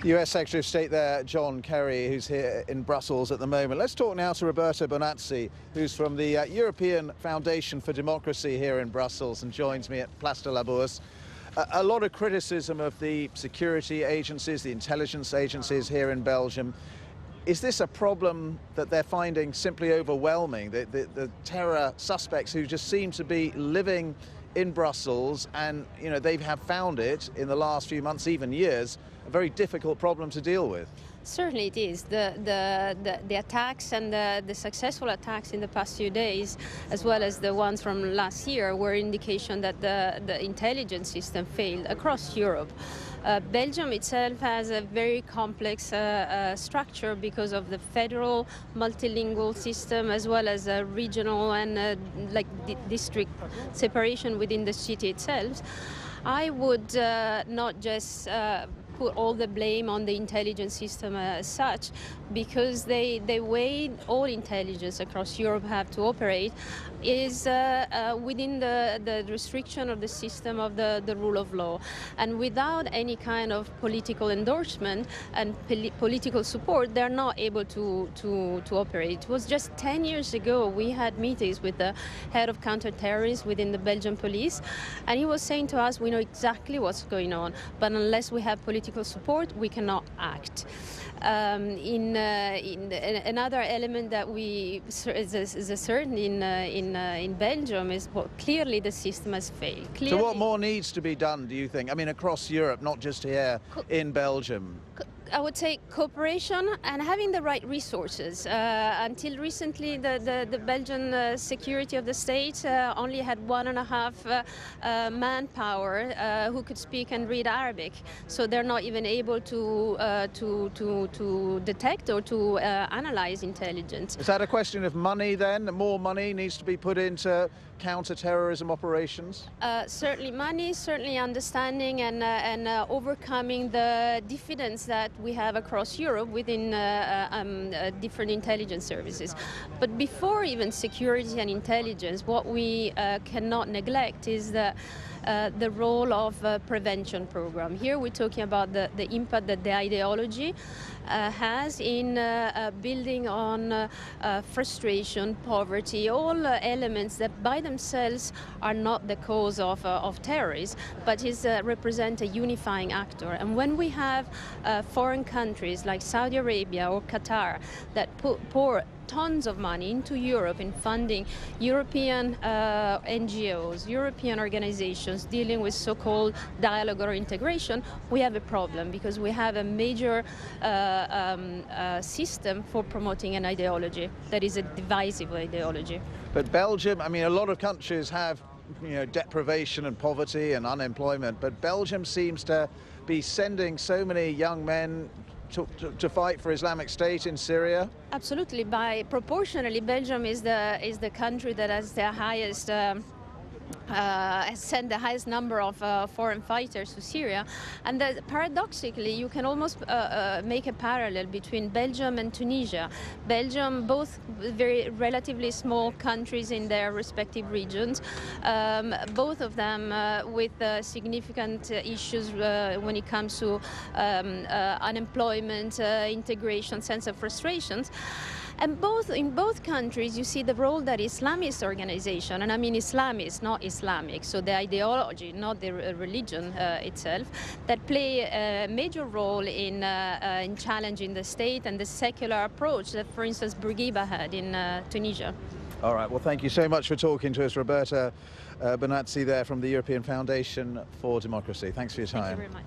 US Secretary of State there, John Kerry, who's here in Brussels at the moment. Let's talk now to Roberta Bonazzi, who's from the European Foundation for Democracy here in Brussels and joins me at Place de la Bourse. A lot of criticism of the security agencies, the intelligence agencies here in Belgium. Is this a problem that they're finding simply overwhelming? The terror suspects who just seem to be living in Brussels, and they have found it in the last few months, even years, a very difficult problem to deal with. Certainly it is. The attacks and the successful attacks in the past few days, as well as the ones from last year, were indication that the intelligence system failed across Europe. Belgium itself has a very complex structure because of the federal multilingual system, as well as a regional and district separation within the city itself. I would not just put all the blame on the intelligence system as such, because the way all intelligence across Europe have to operate is within the restriction of the system of the rule of law, and without any kind of political endorsement and political support, they're not able to operate. It was just 10 years ago we had meetings with the head of counterterrorism within the Belgian police, and he was saying to us, we know exactly what's going on, but unless we have political support, we cannot act. Another element that is a certainty in Belgium is clearly the system has failed. Clearly, so what more needs to be done, do you think? I mean, across Europe, not just here in Belgium. I would say cooperation and having the right resources. Until recently, the Belgian security of the state only had 1.5 manpower who could speak and read Arabic. So they're not even able to detect or to analyze intelligence. Is that a question of money then? More money needs to be put into counter-terrorism operations? Certainly money, certainly understanding and overcoming the diffidence that we have across Europe within different intelligence services. But before even security and intelligence, what we cannot neglect is the role of a prevention program. Here we're talking about the impact that the ideology has in building on frustration, poverty, all elements that by themselves are not the cause of terrorism, but represent a unifying actor. And when we have foreign countries like Saudi Arabia or Qatar that pour tons of money into Europe in funding European NGOs, European organizations dealing with so-called dialogue or integration, we have a problem, because we have a major system for promoting an ideology that is a divisive ideology. But Belgium, I mean, a lot of countries have deprivation and poverty and unemployment, but Belgium seems to be sending so many young men to fight for Islamic State in Syria? Absolutely. Proportionally, Belgium is the country that has the highest has sent the highest number of foreign fighters to Syria, and paradoxically you can almost make a parallel between Belgium and Tunisia. Belgium, both very relatively small countries in their respective regions, both of them with significant issues when it comes to unemployment, integration, sense of frustrations. And in both countries, you see the role that Islamist organization, and I mean Islamist, not Islamic, so the ideology, not the religion itself, that play a major role in challenging the state and the secular approach that, for instance, Bourguiba had in Tunisia. All right, well, thank you so much for talking to us, Roberta Bonazzi there from the European Foundation for Democracy. Thanks for your time. Thank you very much.